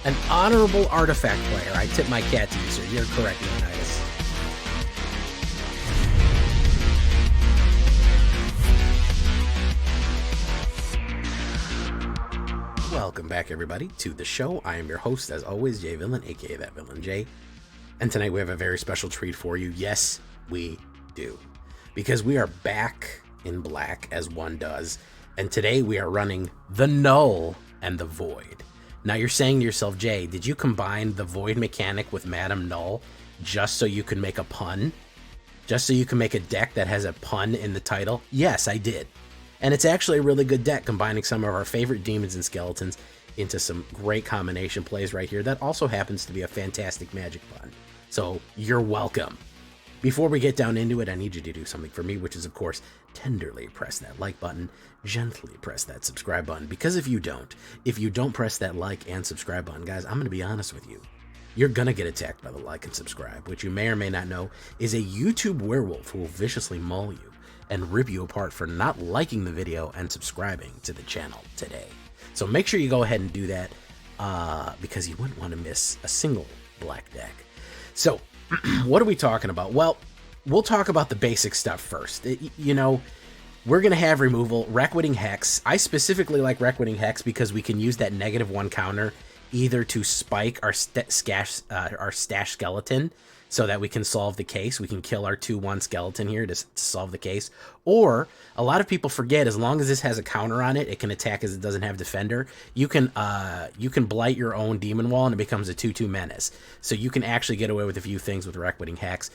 An honorable artifact player. I tip my cat to you, sir. You're correct, Leonidas. Welcome back, everybody, to the show. I am your host, as always, Jay Villain, aka That Villain Jay. And tonight we have a very special treat for you. Yes, we do. Because we are back in black, as one does. And today we are running the Null and the Void. Now you're saying to yourself, Jay, did you combine the Void mechanic with Madame Null just so you can make a pun? Just so you can make a deck that has a pun in the title? Yes, I did. And it's actually a really good deck, combining some of our favorite demons and skeletons into some great combination plays right here. That also happens to be a fantastic magic pun. So you're welcome. Before we get down into it, I need you to do something for me, which is, of course, tenderly press that like button, gently press that subscribe button, because if you don't press that like and subscribe button, guys, I'm going to be honest with you. You're going to get attacked by the like and subscribe, which you may or may not know is a YouTube werewolf who will viciously maul you and rip you apart for not liking the video and subscribing to the channel today. So make sure you go ahead and do that because you wouldn't want to miss a single black deck. So what are we talking about? Well, we'll talk about the basic stuff first. You know, we're going to have removal, Reckoning Hex. I specifically like Reckoning Hex because we can use that -1 counter either to spike our stash skeleton so that we can solve the case. We can kill our 2/1 skeleton here to solve the case. Or, a lot of people forget, as long as this has a counter on it, it can attack as it doesn't have defender. You can blight your own demon wall and it becomes a 2/2 menace. So you can actually get away with a few things with Reckoning Hex.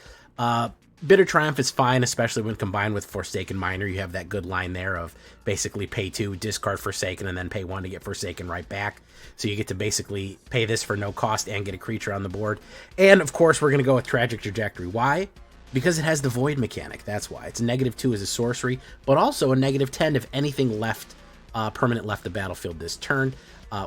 Bitter Triumph is fine, especially when combined with Forsaken Miner. You have that good line there of basically pay 2, discard Forsaken, and then pay 1 to get Forsaken right back. So you get to basically pay this for no cost and get a creature on the board. And, of course, we're going to go with Tragic Trajectory. Why? Because it has the Void mechanic. That's why. It's a -2 as a sorcery, but also a -10 if anything left, permanent left the battlefield this turn,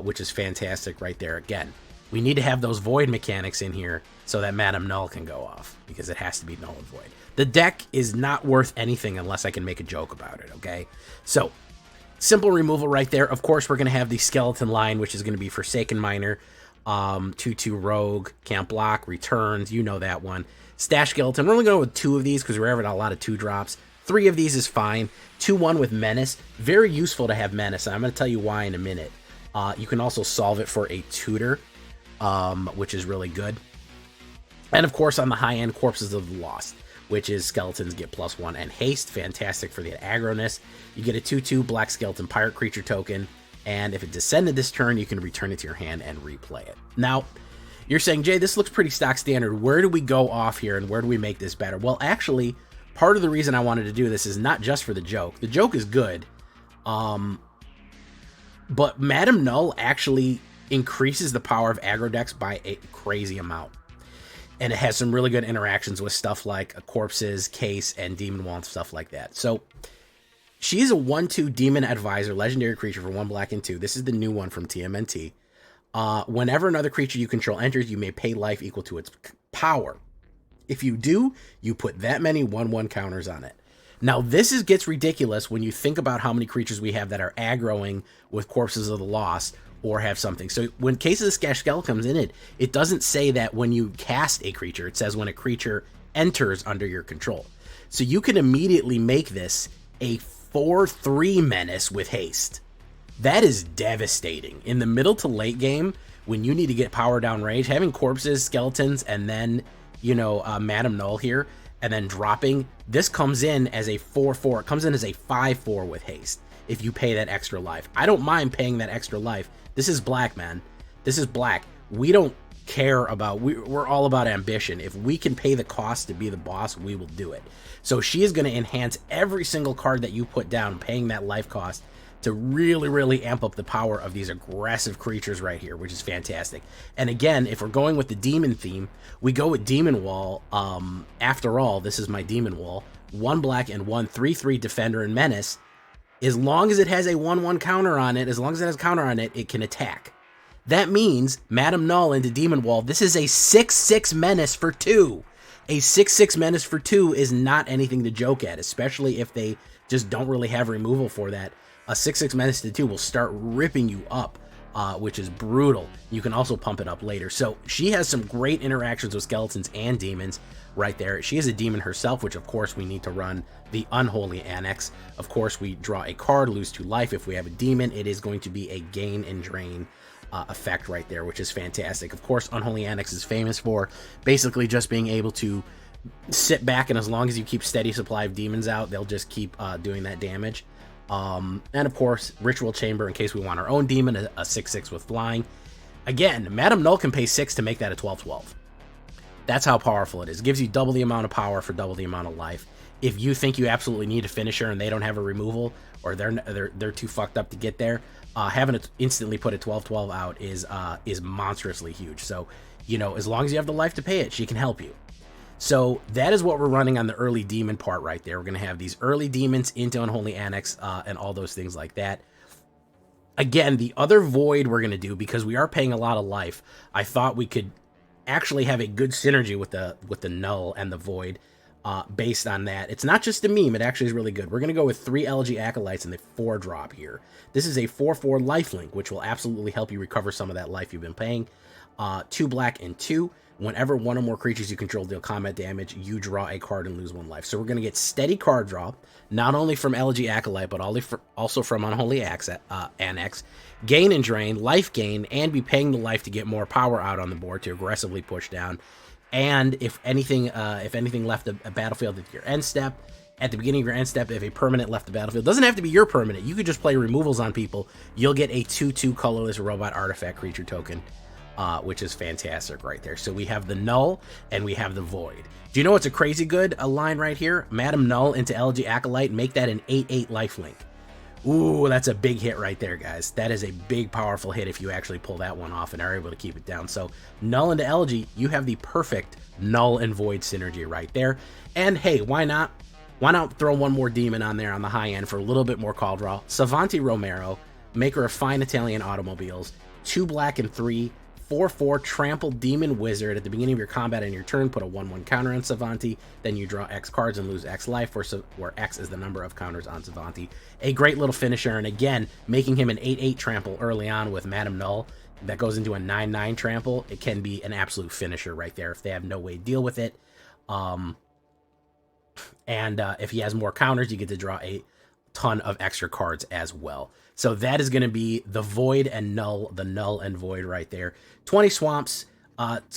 which is fantastic right there. Again, we need to have those Void mechanics in here so that Madame Null can go off, because it has to be Null and Void. The deck is not worth anything unless I can make a joke about it, okay? So, simple removal right there. Of course, we're going to have the skeleton line, which is going to be Forsaken Miner, 2/2 Rogue, can't block, returns, you know that one. Stash Skeleton, we're only going with 2 of these because we're having a lot of 2-drops. 3 of these is fine. 2/1 with Menace, very useful to have Menace, and I'm going to tell you why in a minute. You can also solve it for a tutor, which is really good. And of course, on the high end, Corpses of the Lost, which is skeletons get +1 and haste. Fantastic for the aggroness. You get a 2/2 black skeleton pirate creature token, and if it descended this turn, you can return it to your hand and replay it. Now, you're saying, Jay, this looks pretty stock standard. Where do we go off here, and where do we make this better? Well, actually, part of the reason I wanted to do this is not just for the joke. The joke is good, but Madame Null actually increases the power of aggro decks by a crazy amount. And it has some really good interactions with stuff like Corpses, Case, and Demon Wall and stuff like that. So, she's a 1/2 Demon Advisor, legendary creature for 1 black and 2. This is the new one from TMNT. Whenever another creature you control enters, you may pay life equal to its power. If you do, you put that many 1/1 counters on it. Now, this gets ridiculous when you think about how many creatures we have that are aggroing with Corpses of the Lost, or have something. So when Cases of Skash Skell comes in it doesn't say that when you cast a creature. It says when a creature enters under your control. So you can immediately make this a 4/3 menace with haste. That is devastating. In the middle to late game, when you need to get power down range, having Corpses, Skeletons, and then, you know, Madame Null here, and then dropping, this comes in as a 4/4. It comes in as a 5/4 with haste if you pay that extra life. I don't mind paying that extra life. This is black, man. This is black. We don't care about, we're all about ambition. If we can pay the cost to be the boss, we will do it. So she is going to enhance every single card that you put down, paying that life cost to really, really amp up the power of these aggressive creatures right here, which is fantastic. And again, if we're going with the demon theme, we go with Demon Wall. After all, this is my Demon Wall. 1 black and 1 3/3 Defender and Menace. As long as it has a 1/1 counter on it, it can attack. That means Madame Null into Demon Wall. This is a 6/6 menace for 2. A 6/6 menace for 2 is not anything to joke at, especially if they just don't really have removal for that. A 6/6 menace to 2 will start ripping you up which is brutal. You can also pump it up later. So she has some great interactions with skeletons and demons right there. She is a demon herself, which of course we need to run the Unholy Annex. Of course, we draw a card, lose 2 life. If we have a demon, it is going to be a gain and drain effect right there, which is fantastic. Of course, Unholy Annex is famous for basically just being able to sit back, and as long as you keep steady supply of demons out, they'll just keep doing that damage. And of course, Ritual Chamber in case we want our own demon, a 6/6 with flying. Again, Madam Null can pay 6 to make that a 12/12. That's how powerful it is. It gives you double the amount of power for double the amount of life. If you think you absolutely need a finisher and they don't have a removal, or they're too fucked up to get there, having it instantly put a 12/12 out is monstrously huge. So, you know, as long as you have the life to pay it, she can help you. So that is what we're running on the early demon part right there. We're going to have these early demons into Unholy Annex and all those things like that. Again, the other void we're going to do, because we are paying a lot of life, I thought we could actually have a good synergy with the null and the void based on that. It's not just a meme, it actually is really good. We're going to go with 3 LG Acolytes and the 4-drop here. This is a 4/4 lifelink, which will absolutely help you recover some of that life you've been paying. 2 black and 2. Whenever one or more creatures you control deal combat damage, you draw a card and lose 1 life. So we're going to get steady card draw, not only from LG Acolyte, but also from Unholy Annex, gain and drain, life gain, and be paying the life to get more power out on the board to aggressively push down. And if anything left a battlefield at your end step, at the beginning of your end step, if a permanent left the battlefield, doesn't have to be your permanent, you could just play removals on people, you'll get a 2/2 colorless robot artifact creature token. Which is fantastic right there. So we have the Null and we have the Void. Do you know what's a crazy good line right here? Madam Null into LG Acolyte, make that an 8/8 lifelink. Ooh, that's a big hit right there, guys. That is a big, powerful hit if you actually pull that one off and are able to keep it down. So Null into LG, you have the perfect Null and Void synergy right there. And hey, why not? Why not throw one more demon on there on the high end for a little bit more call draw? Savanti Romero, maker of fine Italian automobiles, 2 black and 3, 4/4 trample demon wizard. At the beginning of your combat and your turn, put a 1/1 counter on Savanti, then you draw X cards and lose X life, where X is the number of counters on Savanti. A great little finisher, and again, making him an 8/8 trample early on with Madam Null that goes into a 9/9 trample. It can be an absolute finisher right there if they have no way to deal with it. If he has more counters, you get to draw a ton of extra cards as well. So that is going to be the Void and Null, the Null and Void right there. 20 Swamps,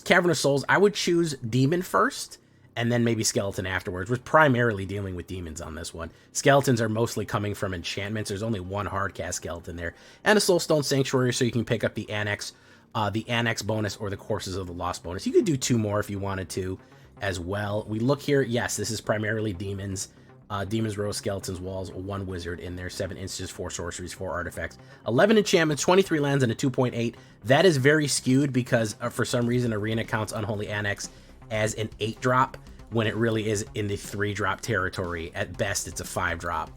Cavern of Souls. I would choose Demon first, and then maybe Skeleton afterwards. We're primarily dealing with demons on this one. Skeletons are mostly coming from enchantments. There's only 1 hard cast skeleton there. And a Soulstone Sanctuary, so you can pick up the Annex bonus or the Courses of the Lost bonus. You could do 2 more if you wanted to as well. We look here, yes, this is primarily demons. Demons, Row, Skeletons, Walls, 1 Wizard in there, 7 instances, 4 sorceries, 4 artifacts, 11 enchantments, 23 lands, and a 2.8. That is very skewed because for some reason Arena counts Unholy Annex as an 8-drop when it really is in the 3-drop territory. At best, it's a 5-drop.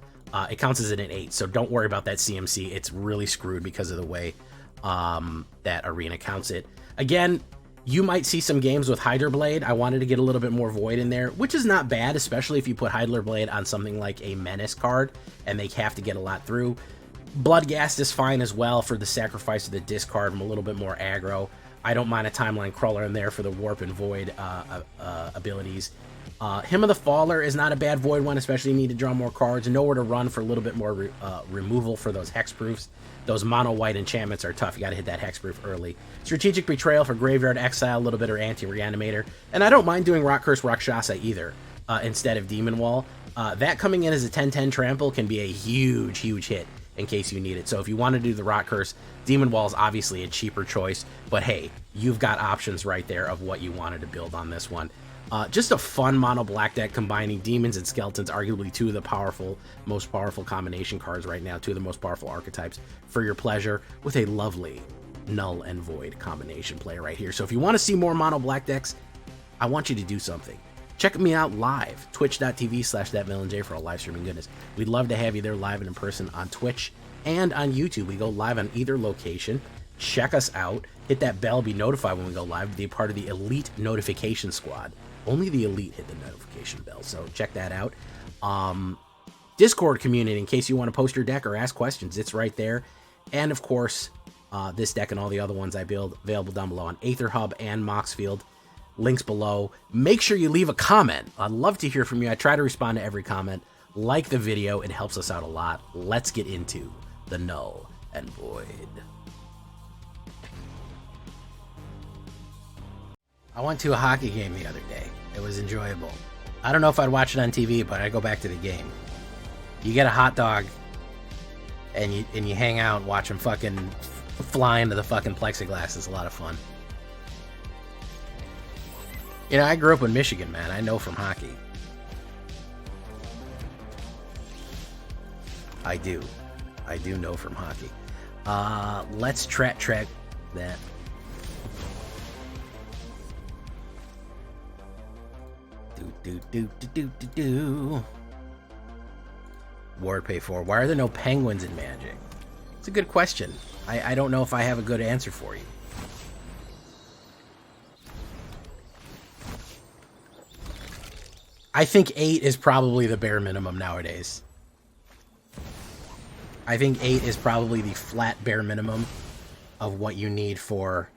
It counts as an 8, so don't worry about that CMC. It's really screwed because of the way that Arena counts it. Again, you might see some games with Hydra Blade. I wanted to get a little bit more Void in there, which is not bad, especially if you put Hydra Blade on something like a Menace card, and they have to get a lot through. Bloodghast is fine as well for the sacrifice of the discard. I'm a little bit more aggro. I don't mind a Timeline Crawler in there for the Warp and Void abilities. Hymn of the Faller is not a bad Void one, especially if you need to draw more cards. Nowhere to run for a little bit more removal for those hexproofs. Those mono white enchantments are tough. You got to hit that hexproof early. Strategic Betrayal for Graveyard Exile, a little bit, or Anti-Reanimator. And I don't mind doing Rock Curse Rakshasa either instead of Demon Wall. That coming in as a 10/10 trample can be a huge, huge hit in case you need it. So if you want to do the Rock Curse, Demon Wall is obviously a cheaper choice. But hey, you've got options right there of what you wanted to build on this one. Just a fun mono black deck combining demons and skeletons, arguably 2 of the most powerful combination cards right now, 2 of the most powerful archetypes for your pleasure, with a lovely Null and Void combination play right here. So if you want to see more mono black decks, I want you to do something. Check me out live, twitch.tv/thatvillainj for all live streaming goodness. We'd love to have you there live and in person on Twitch and on YouTube. We go live on either location. Check us out. Hit that bell, be notified when we go live, be a part of the elite notification squad. Only the elite hit the notification bell, so check that out. Discord community, in case you want to post your deck or ask questions, it's right there. And of course, This deck and all the other ones I build available down below on AetherHub and Moxfield. Links below. Make sure you leave a comment. I'd love to hear from you. I try to respond to every comment. Like the video. It helps us out a lot. Let's get into the Null and Void. I went to a hockey game the other day. It was enjoyable. I don't know if I'd watch it on TV, but I'd go back to the game. You get a hot dog, and you hang out and watch them fucking fly into the fucking plexiglass. It's a lot of fun. You know, I grew up in Michigan, man. I know from hockey. I do know from hockey. Let's track that. Do. Ward pay 4. Why are there no penguins in Magic? It's a good question. I don't know if I have a good answer for you. I think 8 is probably the bare minimum nowadays. I think 8 is probably the flat bare minimum of what you need for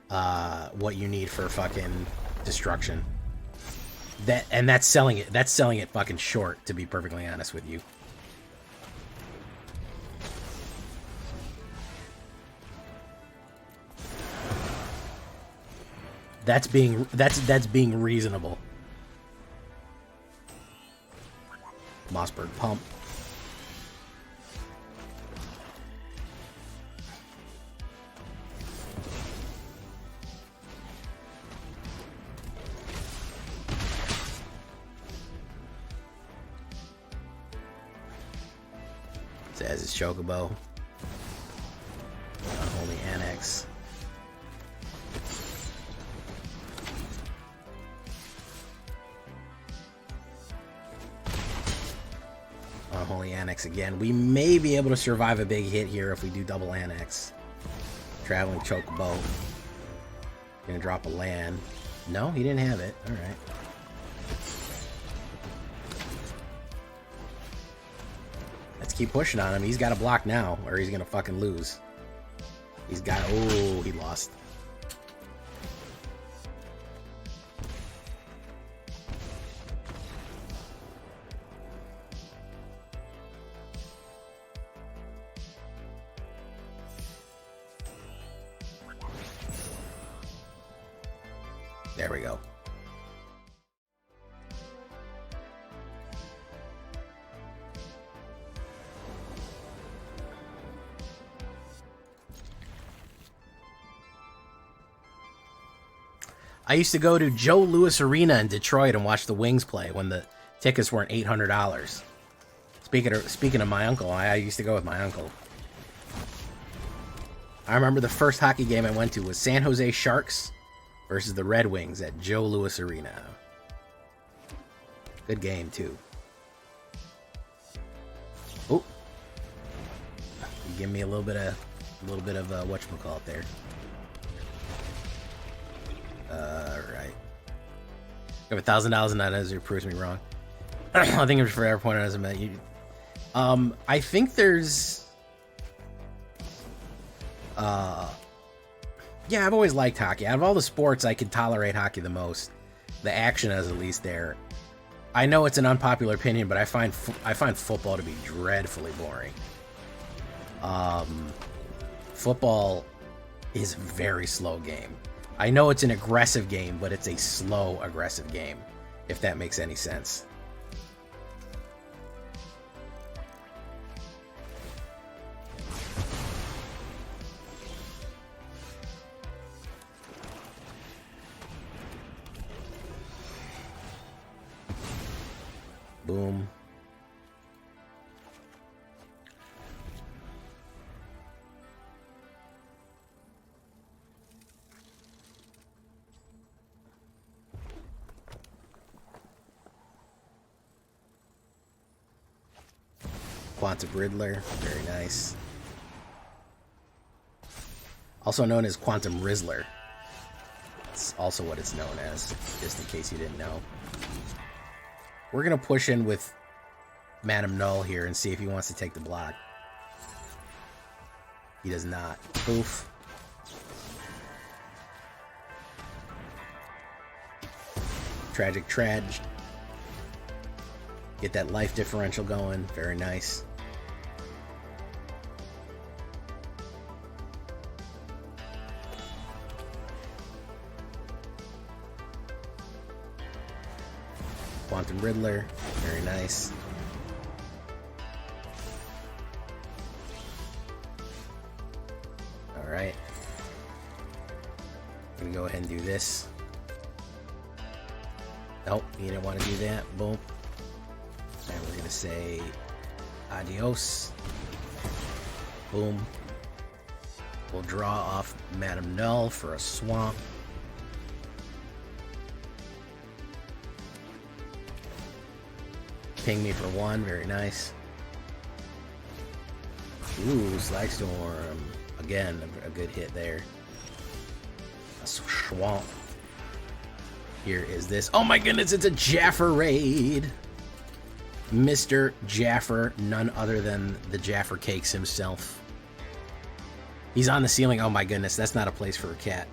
fucking destruction. That's selling it. That's selling it fucking short, to be perfectly honest with you. That's being reasonable. Mossberg Pump. Says it's Chocobo. Unholy Annex. Unholy Annex again. We may be able to survive a big hit here if we do double Annex. Traveling Chocobo. Gonna drop a land. No, he didn't have it. Alright. Let's keep pushing on him. He's got to block now, or he's gonna fucking lose. He's got... Oh, he lost. There we go. I used to go to Joe Louis Arena in Detroit and watch the Wings play when the tickets weren't $800. Speaking of my uncle, I used to go with my uncle. I remember the first hockey game I went to was San Jose Sharks versus the Red Wings at Joe Louis Arena. Good game too. Oh, you give me a little bit of whatchamacallit there. Right. I have $1,000 in that as it proves me wrong. I think it's forever pointed out as a met. I think there's yeah, I've always liked hockey. Out of all the sports, I can tolerate hockey the most. The action is at least there. I know it's an unpopular opinion, but I find football to be dreadfully boring. Football is a very slow game. I know it's an aggressive game, but it's a slow, aggressive game, if that makes any sense. Boom. Quantum Riddler, very nice. Also known as Quantum Rizzler. That's also what it's known as, just in case you didn't know. We're going to push in with Madam Null here and see if he wants to take the block. He does not. Oof. Tragic Trage. Get that life differential going. Very nice. Quantum Riddler. Very nice. Alright. I'm gonna go ahead and do this. Nope, you didn't want to do that. Boom. And we're gonna say adios. Boom. We'll draw off Madame Null for a swamp. Ping me for 1, very nice. Ooh, Slag Storm. Again, a good hit there. A swamp. Here is this. Oh my goodness, it's a Jaffer raid. Mr. Jaffer, none other than the Jaffer Cakes himself. He's on the ceiling. Oh my goodness, that's not a place for a cat.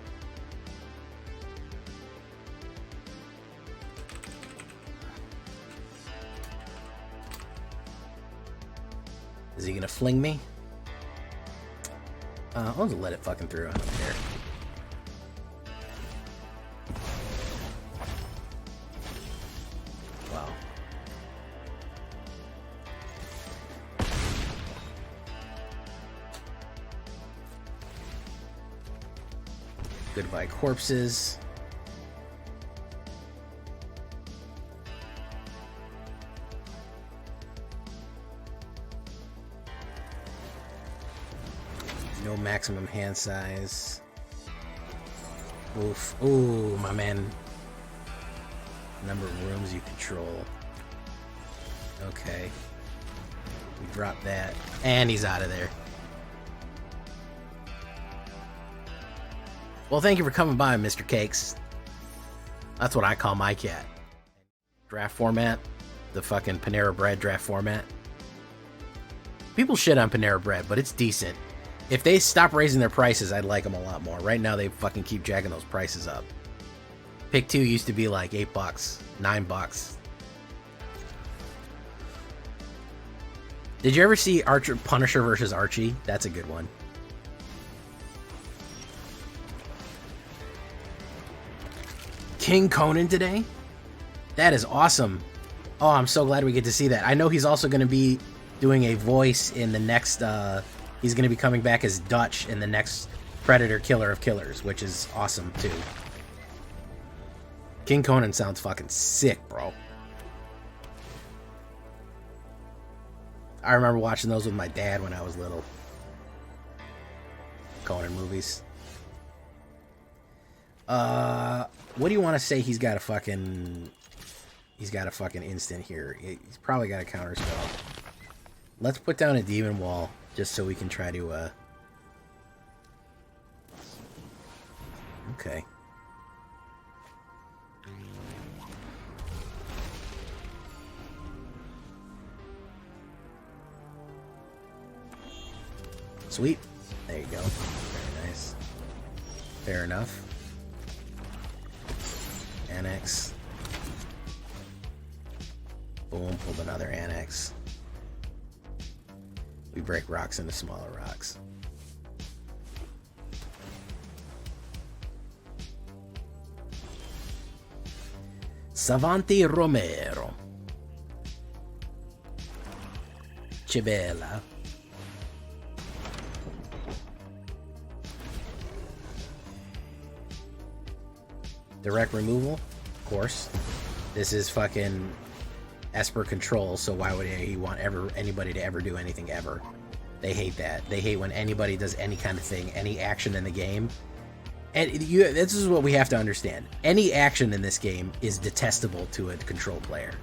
Is he gonna fling me? I'll just let it fucking through. I don't care. Wow. Goodbye, corpses. No maximum hand size. Oof. Ooh, my man. Number of rooms you control. Okay. We drop that. And he's out of there. Well, thank you for coming by, Mr. Cakes. That's what I call my cat. Draft format. The fucking Panera Bread draft format. People shit on Panera Bread, but it's decent. If they stop raising their prices, I'd like them a lot more. Right now, they fucking keep jacking those prices up. Pick 2 used to be like $8, $9. Did you ever see Punisher versus Archie? That's a good one. King Conan today? That is awesome. Oh, I'm so glad we get to see that. I know he's also going to be doing a voice in the next... He's going to be coming back as Dutch in the next Predator Killer of Killers, which is awesome, too. King Conan sounds fucking sick, bro. I remember watching those with my dad when I was little. Conan movies. What do you want to say he's got a fucking... He's got a fucking instant here. He's probably got a counter spell. Let's put down a Demon Wall. Just so we can try to, Okay. Sweet. There you go. Very nice. Fair enough. Annex. Boom, pulled another annex. We break rocks into smaller rocks. Savanti Romero. Cibela. Direct removal, of course. This is fucking Esper control, so why would he want anybody to ever do anything ever? They hate that. They hate when anybody does any kind of thing, any action in the game. And this is what we have to understand. Any action in this game is detestable to a control player.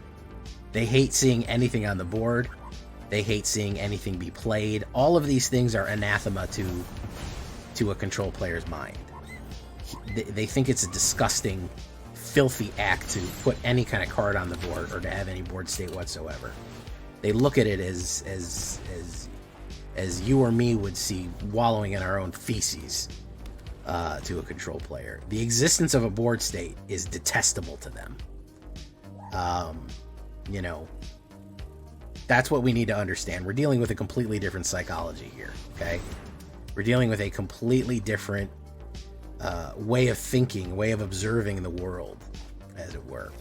They hate seeing anything on the board. They hate seeing anything be played. All of these things are anathema to a control player's mind. They think it's a disgusting, filthy act to put any kind of card on the board or to have any board state whatsoever. They look at it as as you or me would see wallowing in our own feces to a control player. The existence of a board state is detestable to them. You know, that's what we need to understand. We're dealing with a completely different psychology here, okay? We're dealing with a completely different way of thinking, way of observing the world, as it were.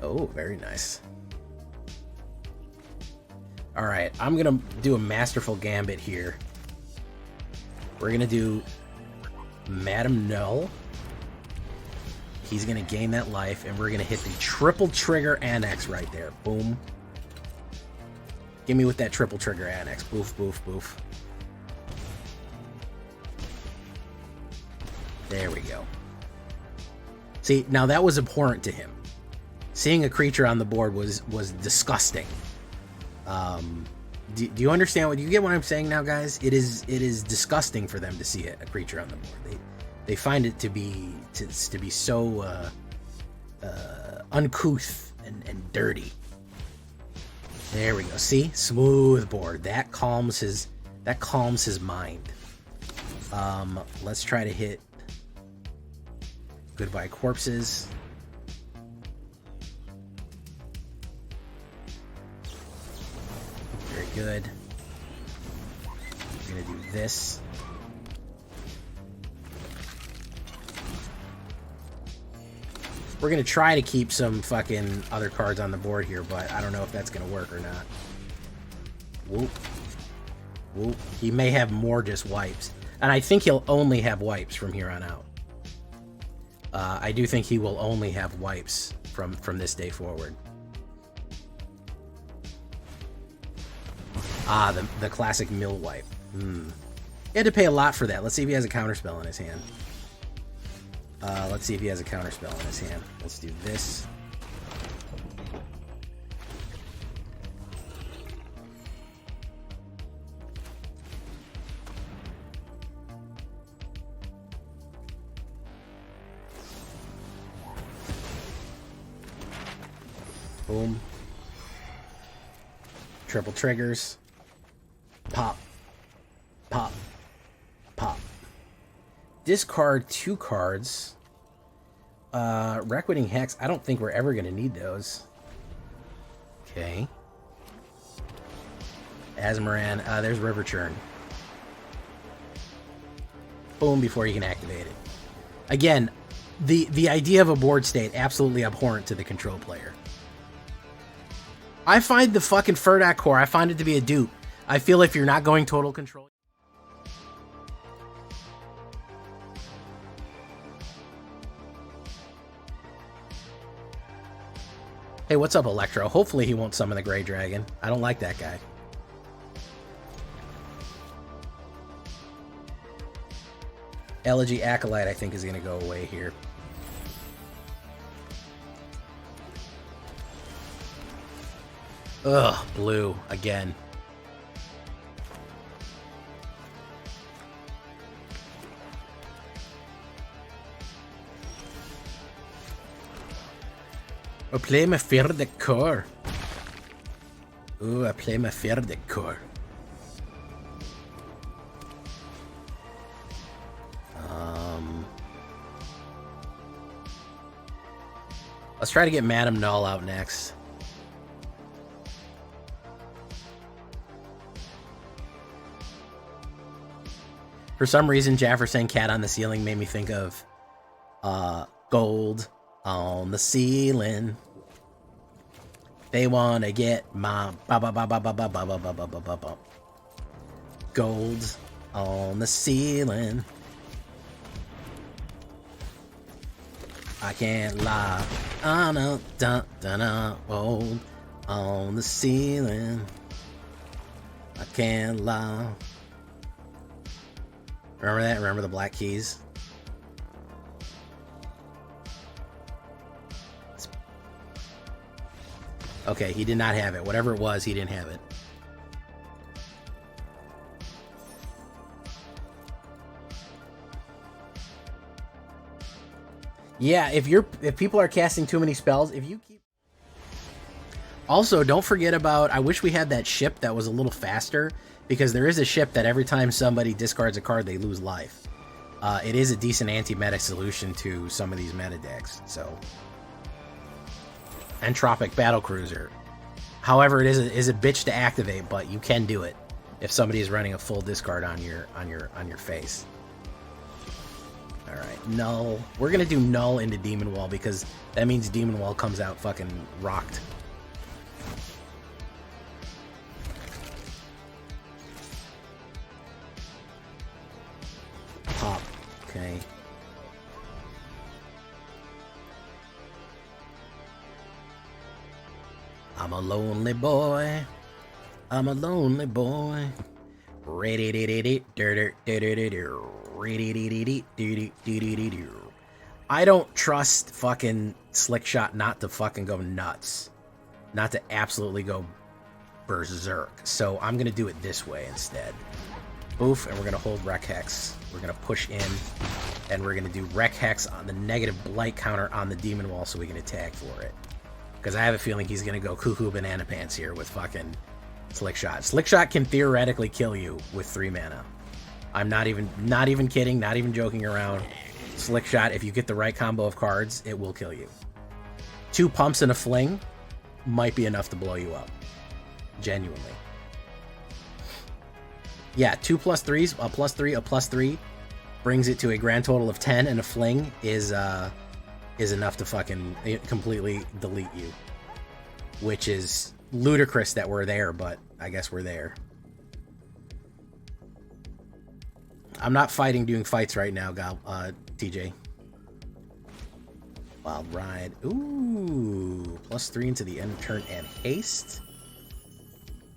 Oh, very nice. All right, I'm gonna do a masterful gambit here. We're gonna do Madam Null. He's gonna gain that life, and we're gonna hit the triple trigger annex right there. Boom. Give me with that triple trigger annex. Boof, boof, boof. There we go. See, now that was abhorrent to him. Seeing a creature on the board was disgusting. Do you understand what you get what I'm saying now, guys? It is disgusting for them to see a creature on the board. They find it to be so uncouth and dirty. There we go. See, smooth board. That calms his mind. Let's try to hit Goodbye Corpses. Very good. We're gonna do this. We're gonna try to keep some fucking other cards on the board here, but I don't know if that's gonna work or not. Whoop. Whoop. He may have more just wipes. And I think he'll only have wipes from here on out. I do think he will only have wipes from this day forward. Ah, the classic mill wipe. He had to pay a lot for that. Let's see if he has a counterspell in his hand. Let's see if he has a counterspell in his hand. Let's do this. Boom. Triple triggers. Pop. Pop. Pop. Discard 2 cards. Reckoning Hex. I don't think we're ever going to need those. Okay. Azmoran. There's River Churn. Boom, before you can activate it. Again, the idea of a board state absolutely abhorrent to the control player. I find the fucking Furdak core, I find it to be a dupe. I feel if you're not going total control... Hey, what's up, Electro? Hopefully he won't summon the Grey Dragon. I don't like that guy. Elegy Acolyte, I think, is going to go away here. Ugh, blue again. I play my Furdak core. Ooh, I play my Furdak core. Let's try to get Madam Null out next. For some reason, Jaffer saying cat on the ceiling made me think of gold on the ceiling. They want to get my gold on the ceiling. I can't lie. I know, gold on the ceiling. I can't lie. Remember that? Remember the Black Keys? Okay, he did not have it. Whatever it was, he didn't have it. Yeah, if people are casting too many spells, if you keep... Also, don't forget about, I wish we had that ship that was a little faster, because there is a ship that every time somebody discards a card, they lose life. It is a decent anti-meta solution to some of these meta decks, so. Entropic Battlecruiser. However, it is a bitch to activate, but you can do it if somebody is running a full discard on your face. All right, Null. We're gonna do Null into Demon Wall because that means Demon Wall comes out fucking rocked. Pop. Okay. I'm a lonely boy. I'm a lonely boy. I don't trust fucking Slickshot not to fucking go nuts. Not to absolutely go berserk. So I'm going to do it this way instead. Boof, and we're going to hold Wreck Hex. We're going to push in, and we're going to do Wreck Hex on the negative blight counter on the Demon Wall so we can attack for it. Because I have a feeling he's going to go cuckoo banana pants here with fucking Slickshot. Slickshot can theoretically kill you with 3 mana. I'm not even kidding, not even joking around. Slickshot, if you get the right combo of cards, it will kill you. 2 pumps and a fling might be enough to blow you up. Genuinely. Yeah, 2 plus 3s, a plus 3, a plus 3 brings it to a grand total of 10, and a fling is enough to fucking completely delete you. Which is ludicrous that we're there, but I guess we're there. I'm not doing fights right now, TJ. Wild Ride. Ooh, plus 3 into the end of turn and haste.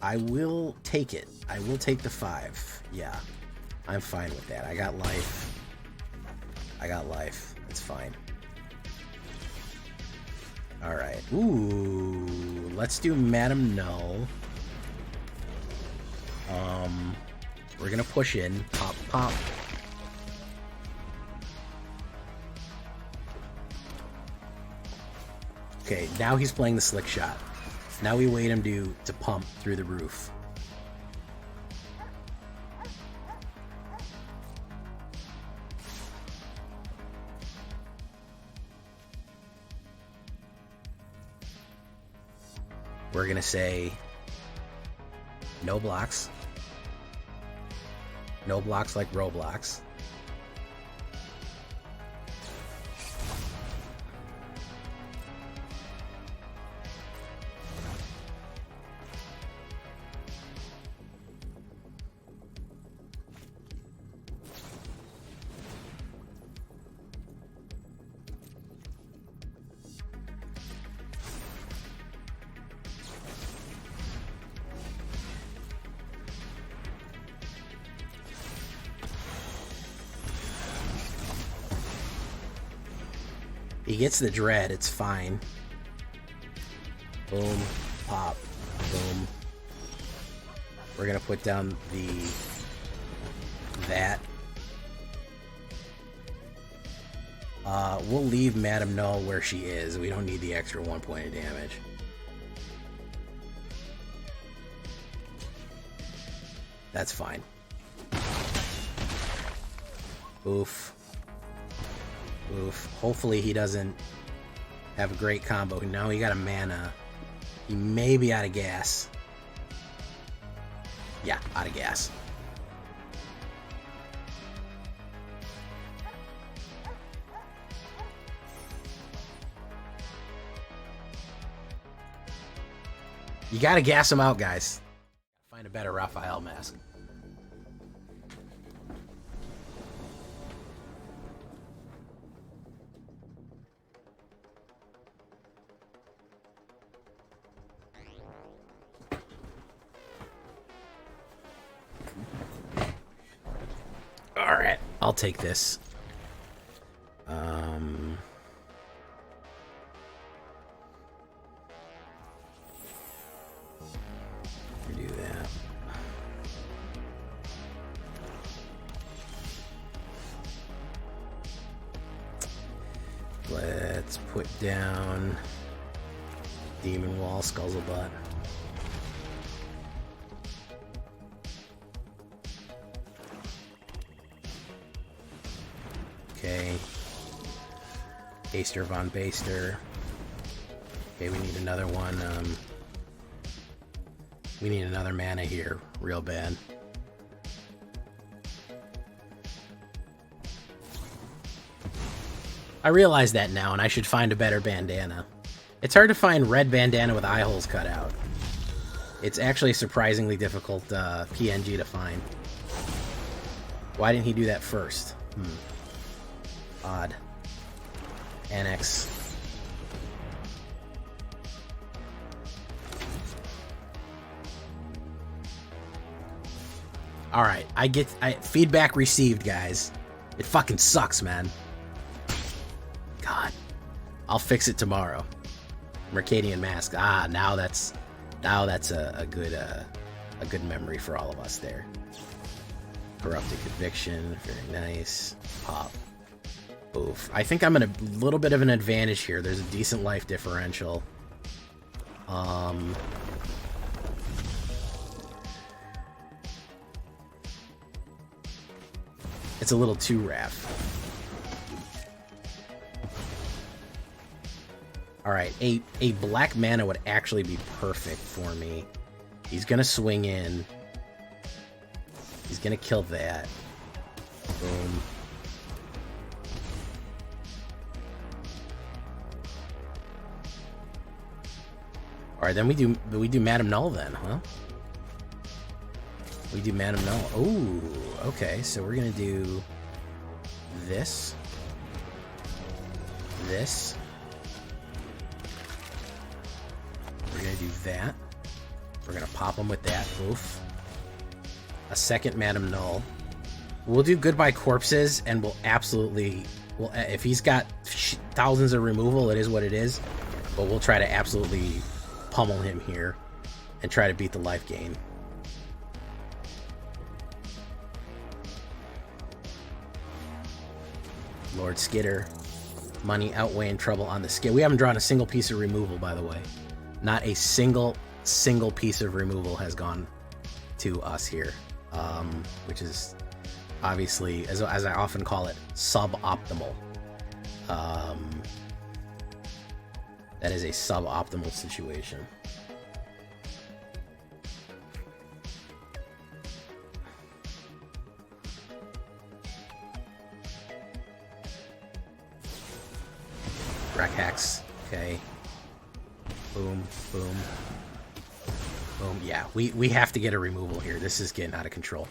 I will take it. I will take the 5. Yeah, I'm fine with that. I got life. It's fine. Alright. Ooh. Let's do Madam Null. We're gonna push in. Pop, pop. Okay, now he's playing the Slick Shot. Now we wait him to pump through the roof. We're gonna say no blocks. No blocks like Roblox. He gets the dread, it's fine. Boom, pop, boom. We're gonna put down that. We'll leave Madam Null where she is. We don't need the extra 1 point of damage. That's fine. Oof. Oof. Hopefully he doesn't have a great combo. Now he got a mana. He may be out of gas. Yeah, out of gas. You gotta gas him out, guys. Find a better Raphael mask. Alright, I'll take this. Do that. Let's put down Demon Wall, Scuzzlebutt. Okay. Baster Von Baster. Okay, we need another one. We need another mana here, real bad. I realize that now, and I should find a better bandana. It's hard to find red bandana with eye holes cut out. It's actually a surprisingly difficult PNG to find. Why didn't he do that first? Odd. Annex. Alright, feedback received, guys. It fucking sucks, man. God. I'll fix it tomorrow. Mercadian Mask. Ah, now that's a good memory for all of us there. Corrupted Conviction, very nice. Pop. Oof. I think I'm in a little bit of an advantage here. There's a decent life differential. It's a little too rough. Alright, a black mana would actually be perfect for me. He's gonna swing in. He's gonna kill that. Boom. Alright, then we do Madame Null then, huh? We do Madame Null. Ooh, okay, so we're gonna do this. This. We're gonna do that. We're gonna pop him with that. Oof. A second Madame Null. We'll do Goodbye Corpses, and we'll absolutely... Well, if he's got thousands of removal, it is what it is. But we'll try to absolutely pummel him here and try to beat the life gain. Lord Skitter. Money outweighing trouble on the skid. We haven't drawn a single piece of removal, by the way. Not a single piece of removal has gone to us here, which is obviously, as I often call it, suboptimal. That is a suboptimal situation. Rack hacks, okay. Boom, boom, boom. Yeah, we have to get a removal here. This is getting out of control.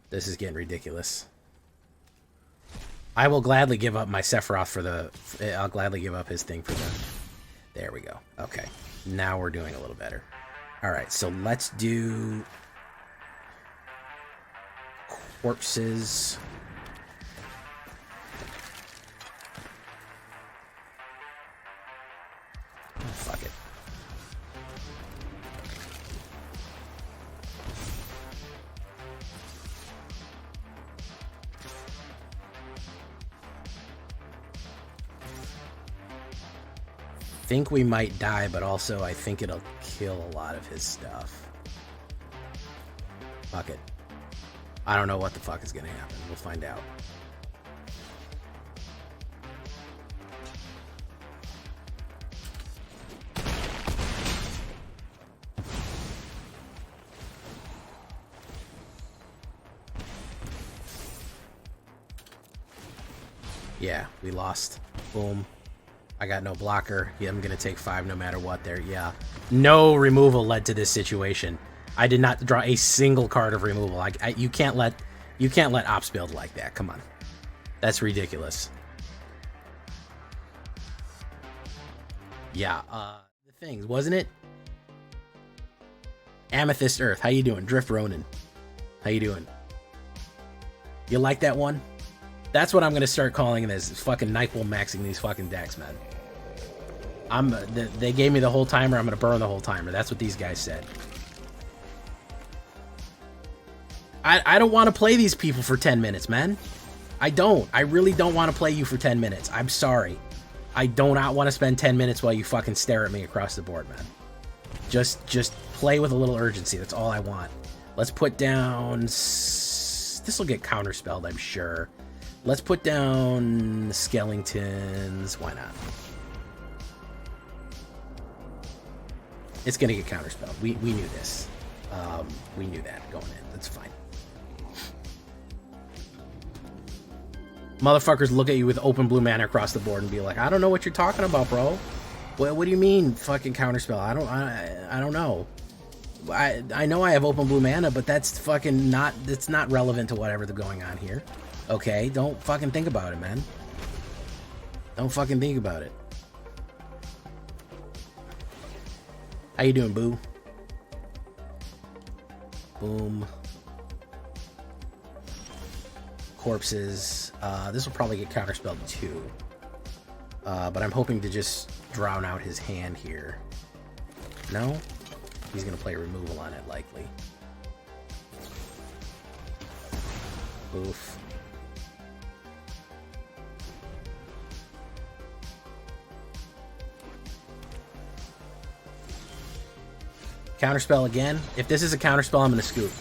This is getting ridiculous. I will gladly give up my Sephiroth for the... I'll gladly give up his thing for the... There we go. Okay. Now we're doing a little better. Alright, so let's do... Corpses... Oh, fuck it. Think we might die, but also I think it'll kill a lot of his stuff. Fuck it. I don't know what the fuck is gonna happen. We'll find out. Yeah, we lost. Boom. I got no blocker. Yeah, I'm gonna take 5 no matter what there. Yeah. No removal led to this situation. I did not draw a single card of removal. You can't let ops build like that. Come on. That's ridiculous. Yeah, the things, wasn't it? Amethyst Earth. How you doing? Drift Ronin. How you doing? You like that one? That's what I'm gonna start calling this. Fucking Nightfall maxing these fucking decks, man. They gave me the whole timer. I'm gonna burn the whole timer. That's what these guys said. I don't want to play these people for 10 minutes, man. I don't. I really don't want to play you for 10 minutes. I'm sorry. I do not want to spend 10 minutes while you fucking stare at me across the board, man. Just play with a little urgency. That's all I want. Let's put down... This will get counterspelled, I'm sure. Let's put down Skeletons. Why not? It's going to get counterspelled. We knew this. We knew that going in. That's fine. Motherfuckers look at you with open blue mana across the board and be like, I don't know what you're talking about, bro. What do you mean, fucking counterspell? I don't know. I know I have open blue mana, but that's fucking not... It's not relevant to whatever's going on here. Okay? Don't fucking think about it, man. Don't fucking think about it. How you doing, boo? Boom. Corpses. This will probably get counterspelled too. But I'm hoping to just drown out his hand here. No? He's going to play removal on it, likely. Oof. Counterspell again. If this is a counterspell, I'm going to scoop.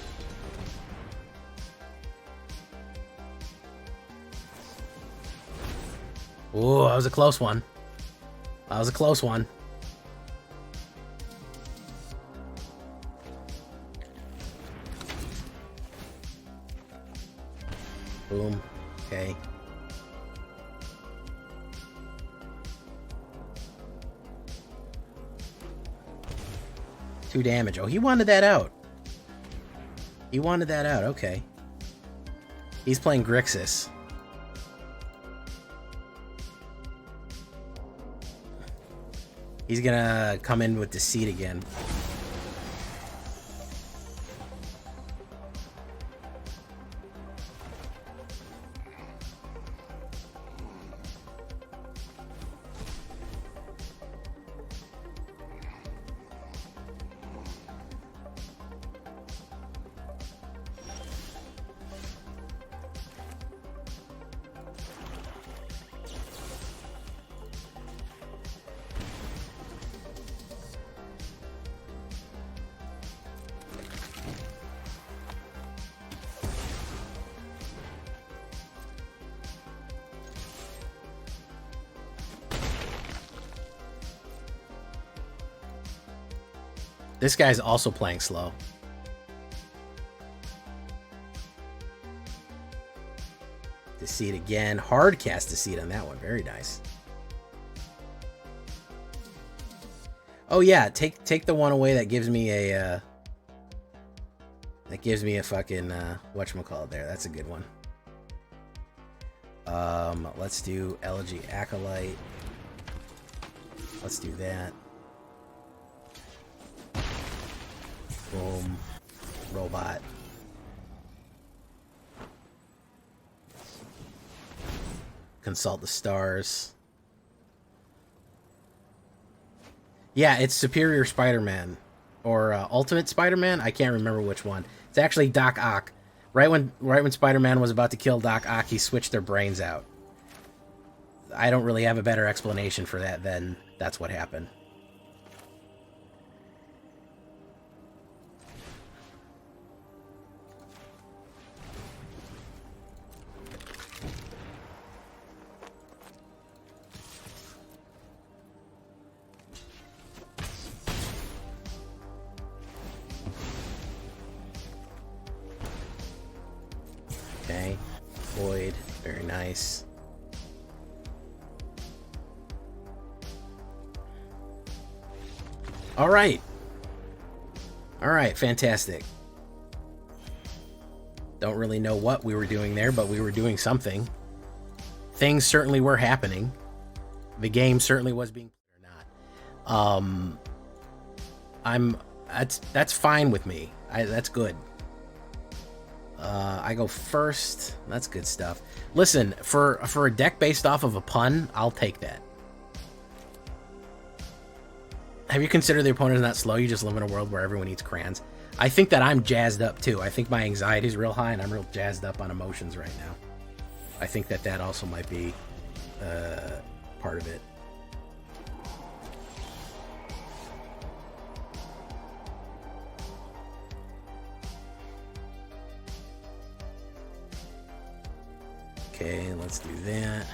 Ooh, that was a close one. That was a close one. Boom. Okay. Two damage. Oh, he wanted that out. He wanted that out. Okay. He's playing Grixis. He's gonna come in with Deceit again. This guy's also playing slow. Deceit again. Hard cast Deceit on that one. Very nice. Oh yeah, take the one away that gives me a fucking whatchamacallit there. That's a good one. Let's do Elegy Acolyte. Let's do that. Boom. Robot. Consult the stars. Yeah, it's Superior Spider-Man. Or Ultimate Spider-Man? I can't remember which one. It's actually Doc Ock. Right when Spider-Man was about to kill Doc Ock, he switched their brains out. I don't really have a better explanation for that than that's what happened. Okay, Void, very nice. All right, fantastic. Don't really know what we were doing there, but we were doing something. Things certainly were happening. The game certainly was being played or not. That's fine with me. That's good. I go first. That's good stuff. Listen, for a deck based off of a pun, I'll take that. Have you considered the opponent is not slow? You just live in a world where everyone eats crayons. I think that I'm jazzed up too. I think my anxiety is real high and I'm real jazzed up on emotions right now. I think that also might be part of it. Okay, let's do that.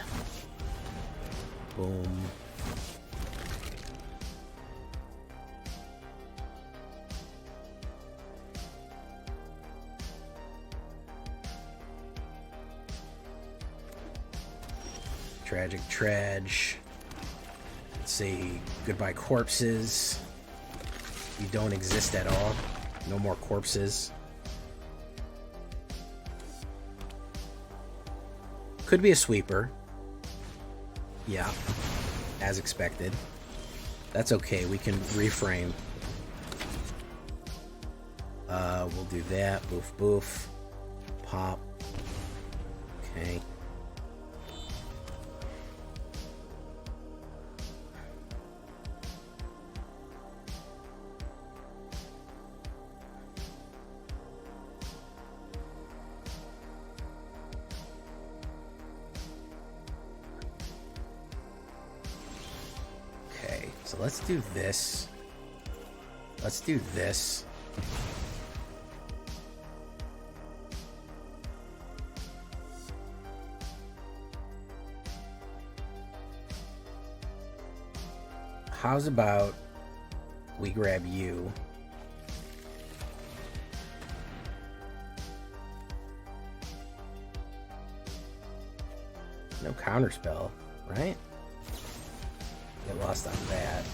Boom. Tragic Trage. Let's say goodbye corpses. You don't exist at all. No more corpses. Could be a sweeper. Yeah, as expected. That's okay, we can reframe. We'll do that. Boof, boof. Pop. Okay. So let's do this. Let's do this. How's about we grab you? No counterspell, right? Get lost on that.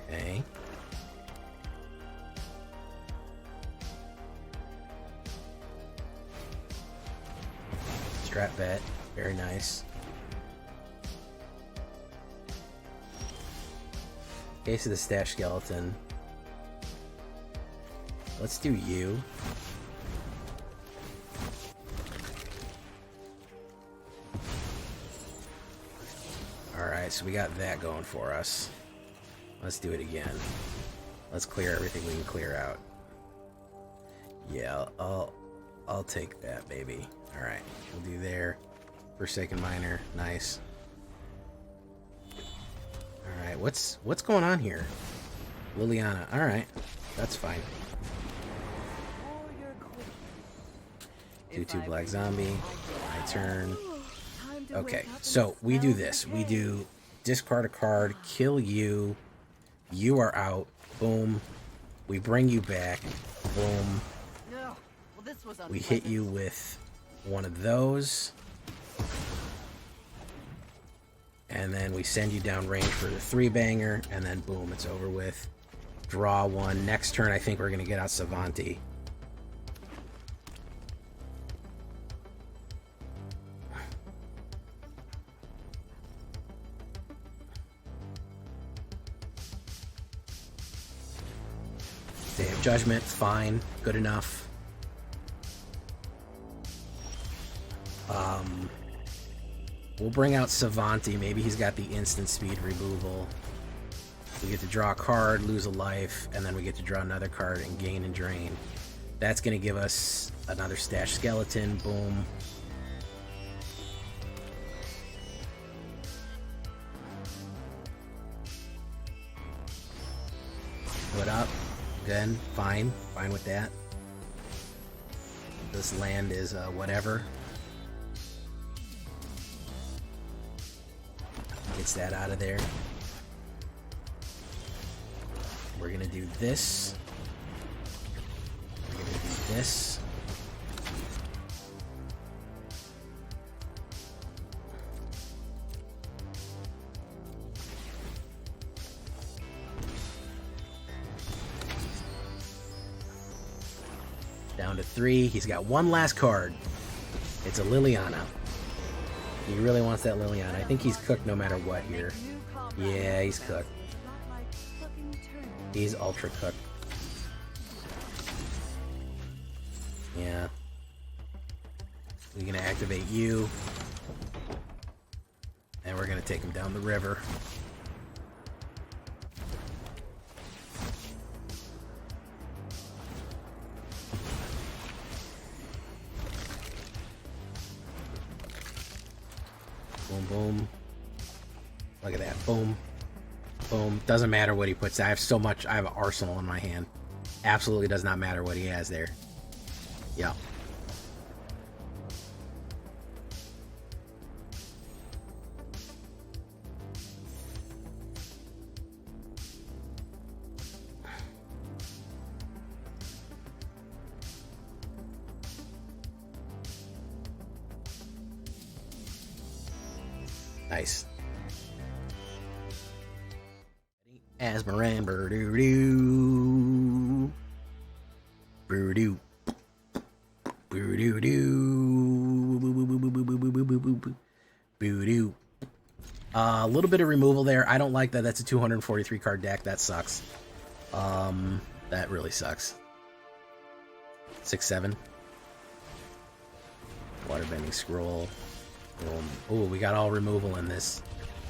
Okay. Strat bet. Very nice. Case of the Stash Skeleton. Let's do you. Alright, so we got that going for us. Let's do it again. Let's clear everything we can clear out. Yeah, I'll take that, baby. Alright, we'll do there. Forsaken Miner, nice. Alright, what's going on here? Liliana, alright. That's fine. 2/2 Black Zombie. My turn. Okay, so we do this. We do discard a card, kill you. You are out. Boom. We bring you back. Boom. We hit you with one of those. And then we send you down range for the 3-banger. And then boom, it's over with. Draw one. Next turn, I think we're going to get out Savanti. Day of Judgment, fine, good enough. We'll bring out Savanti. Maybe he's got the instant speed removal. We get to draw a card, lose a life, and then we get to draw another card and gain and drain. That's going to give us another Stash Skeleton. Boom. What up? Good. Fine. Fine with that. This land is whatever. Gets that out of there. We're gonna do this. We're gonna do this. Down to 3. He's got one last card. It's a Liliana. He really wants that Liliana. I think he's cooked no matter what here. Yeah, he's cooked. He's ultra cooked. Yeah. We're gonna activate you. And we're gonna take him down the river. Boom, boom. Look at that. Boom. Boom. Doesn't matter what he puts. I have so much. I have an arsenal in my hand. absolutely does not matter what he has there. Yeah. Nice. Asmaran, Burdoo, Burdoo, Burdoo. A little bit of removal there. I don't like that. That's a 243 card deck. That sucks. That really sucks. 6/7. Waterbending Scroll. Oh, we got all removal in this.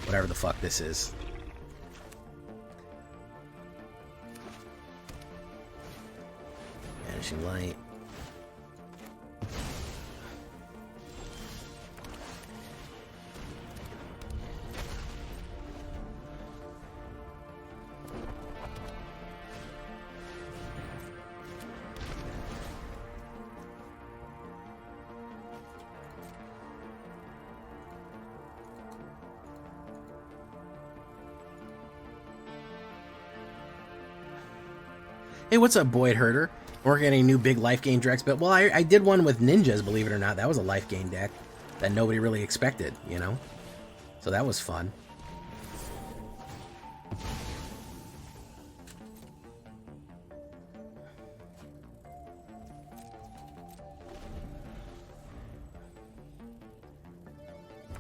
Whatever the fuck this is. Vanishing Light. Hey, what's up, Boyd Herder? Working on a new big life gain Drex, but well, I did one with ninjas, believe it or not. That was a life gain deck that nobody really expected, you know? So that was fun.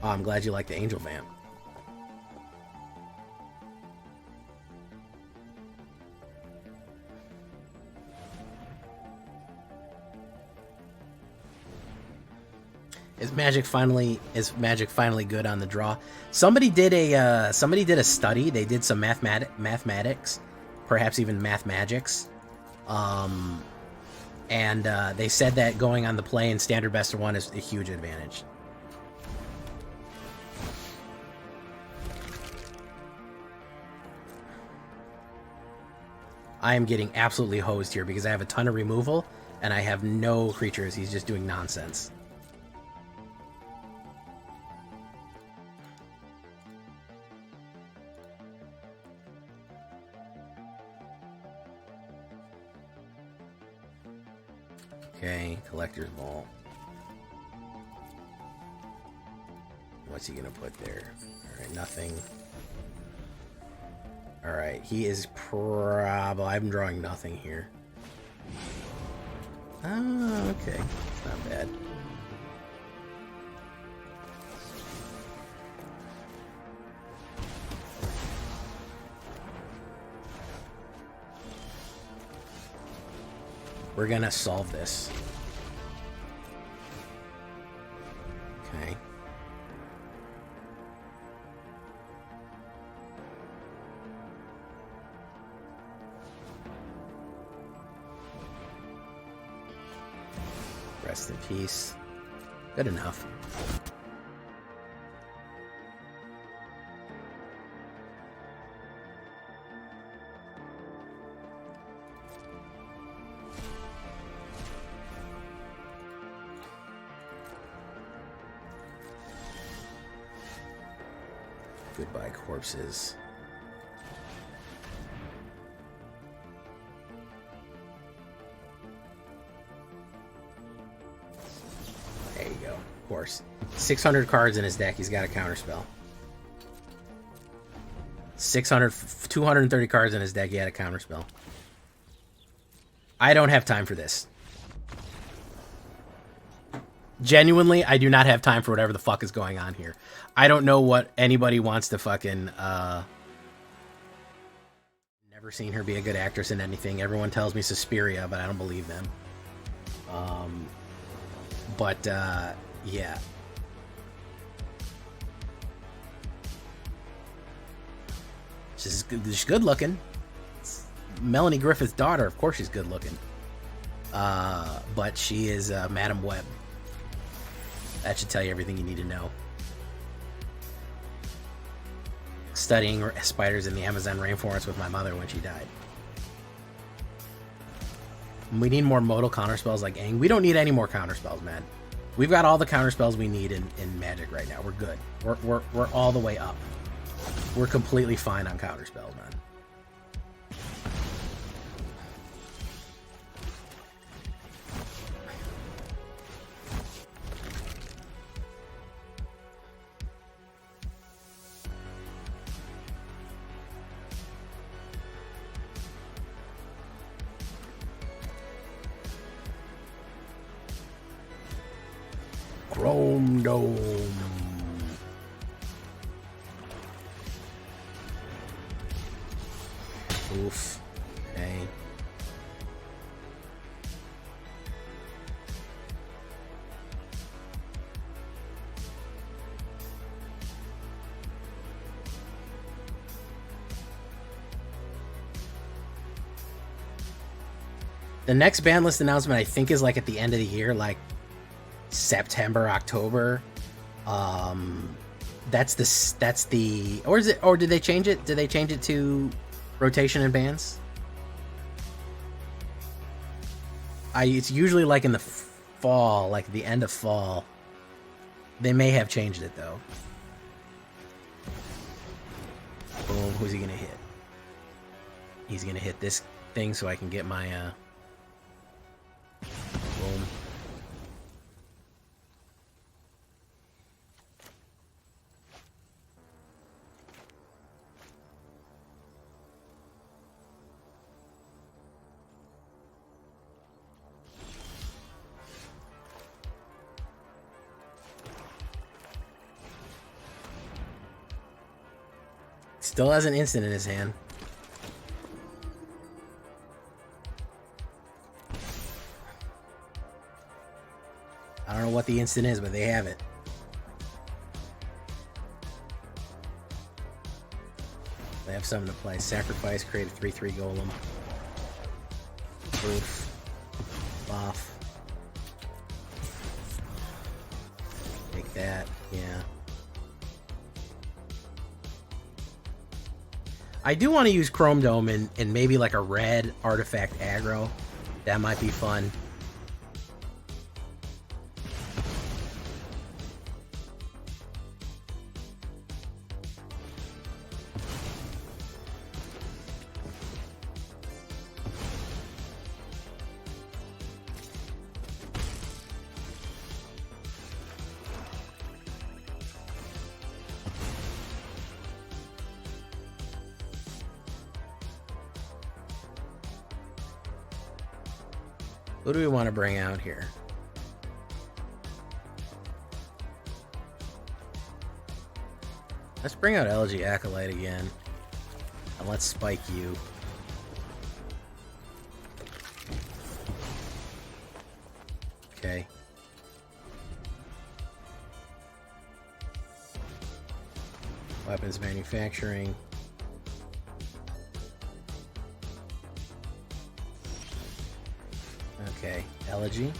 Oh, I'm glad you like the Angel Vamp. Is Magic finally good on the draw? Somebody did a study. They did some mathematics, perhaps even math magics, and they said that going on the play in standard best of one is a huge advantage. I am getting absolutely hosed here because I have a ton of removal and I have no creatures. He's just doing nonsense. Okay, Collector's Vault. What's he gonna put there? Alright, nothing. Alright, he is probably... I'm drawing nothing here. Oh, okay. It's not bad. We're gonna solve this. Okay. Rest in peace. Good enough. Goodbye, corpses. There you go. Of course. 600 cards in his deck. He's got a counterspell. 230 cards in his deck. He had a counterspell. I don't have time for this. Genuinely, I do not have time for whatever the fuck is going on here. I don't know what anybody wants to fucking, never seen her be a good actress in anything. Everyone tells me Suspiria, but I don't believe them. Yeah. She's good looking. It's Melanie Griffith's daughter. Of course she's good looking. But she is, Madam Web. That should tell you everything you need to know. Studying spiders in the Amazon rainforest with my mother when she died. We need more modal counterspells like Aang. We don't need any more counterspells, man. We've got all the counterspells we need in Magic right now. We're good. We're all the way up. We're completely fine on counterspells, man. Chrome Dome. Oof. Okay. The next ban list announcement I think is like at the end of the year, like September, October. That's the or is it, or did they change it? Did they change it to rotation and bans? It's usually like in the fall, like the end of fall. They may have changed it though. Boom, who's he gonna hit? He's gonna hit this thing so I can get my boom. Still has an instant in his hand. I don't know what the instant is, but they have it. They have something to play. Sacrifice, create a 3/3 golem. Proof. Buff. Take that, yeah. I do want to use Chrome Dome and maybe like a red artifact aggro. That might be fun. Who do we want to bring out here? Let's bring out Elegy Acolyte again. And let's spike you. Okay. Weapons manufacturing. Okay, Elegy.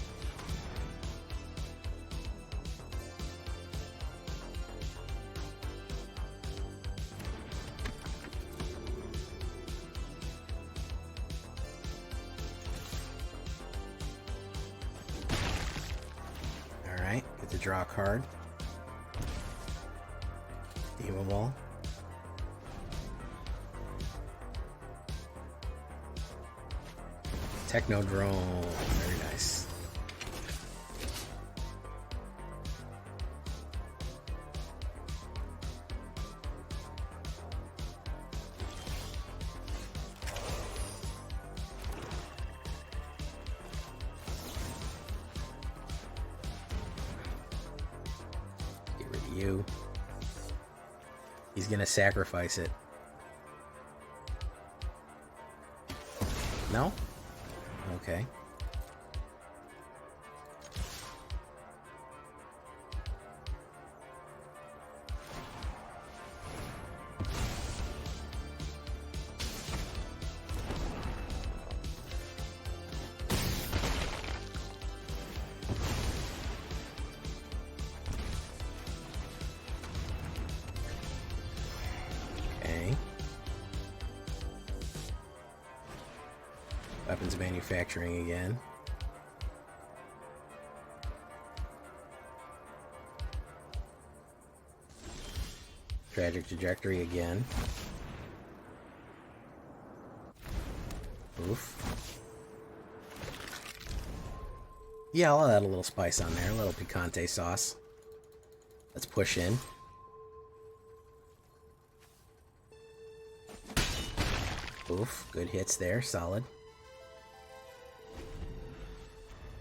Alright, get to draw a card. Demon Wall. Techno Drone, very nice. Get rid of you. He's gonna sacrifice it. No? Okay. Weapons manufacturing again. Tragic trajectory again. Oof. Yeah, I'll add a little spice on there, a little picante sauce. Let's push in. Oof, good hits there, solid.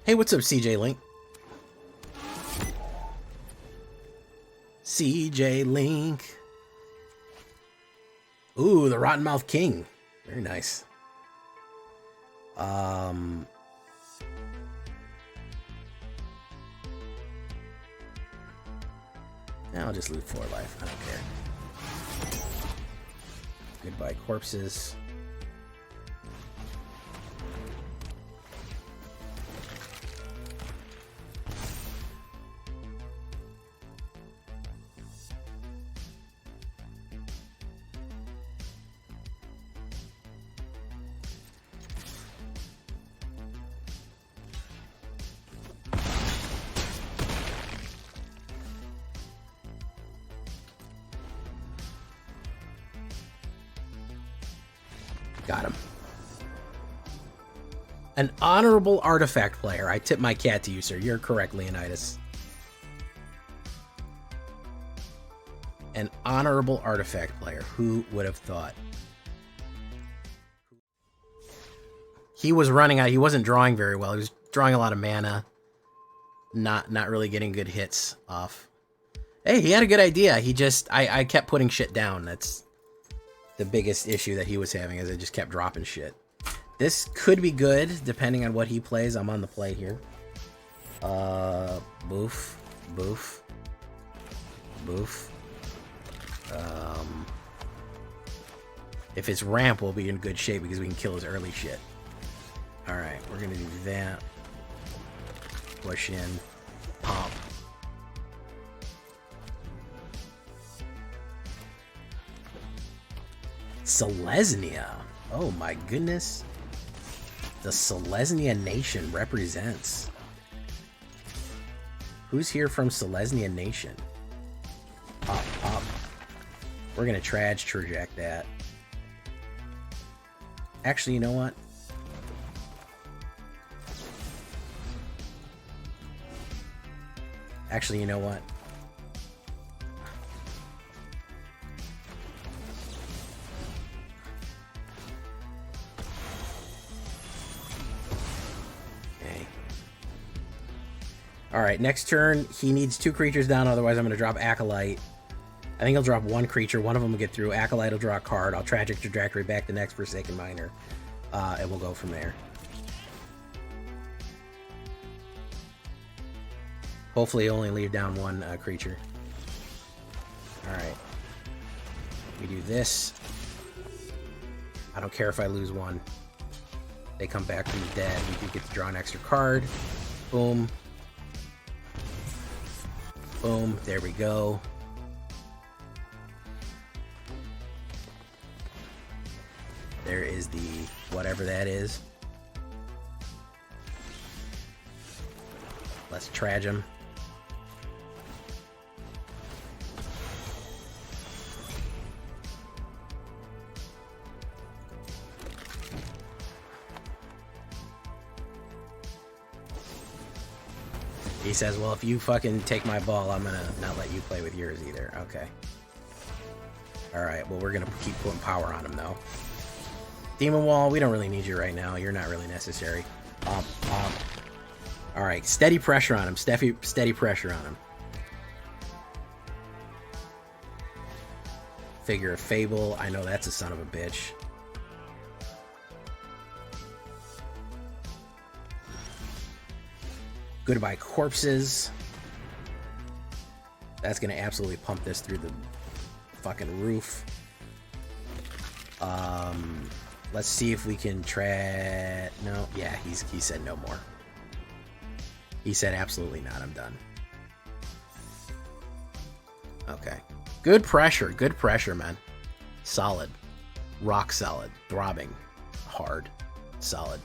Hey, what's up, CJ Link? CJ Link. Ooh, the Rotten Mouth King. Very nice. I'll just loot 4 life. I don't care. Goodbye, corpses. Got him. An honorable artifact player. I tip my cat to you, sir. You're correct, Leonidas. An honorable artifact player. Who would have thought? He was running out. He wasn't drawing very well. He was drawing a lot of mana. Not really getting good hits off. Hey, he had a good idea. He just... I kept putting shit down. That's the biggest issue that he was having, is I just kept dropping shit. This could be good, depending on what he plays. I'm on the play here. Boof. Boof. Boof. If it's ramp, we'll be in good shape because we can kill his early shit. Alright, we're gonna do that. Push in. Pop. Selesnya. Oh my goodness. The Selesnya Nation represents. Who's here from Selesnya Nation? Pop, pop. We're gonna traject that. Actually, you know what? Actually, you know what? Alright, next turn, he needs 2 creatures down, otherwise I'm going to drop Acolyte. I think he'll drop 1 creature, one of them will get through. Acolyte will draw a card, I'll Tragic Trajectory back the next Forsaken Miner, and we'll go from there. Hopefully only leave down 1 creature. Alright. We do this. I don't care if I lose 1. They come back from the dead, we do get to draw an extra card. Boom. Boom, there we go. There is the whatever that is. Let's trage him. He says, well, if you fucking take my ball, I'm gonna not let you play with yours either. Okay. Alright, well, we're gonna keep putting power on him, though. Demon Wall, we don't really need you right now. You're not really necessary. Alright, steady pressure on him. Steady pressure on him. Figure of Fable. I know that's a son of a bitch. Goodbye, corpses. That's gonna absolutely pump this through the fucking roof. Let's see if we can no, yeah, he said no more. He said absolutely not, I'm done. Okay. Good pressure, man. Solid. Rock solid. Throbbing. Hard. Solid.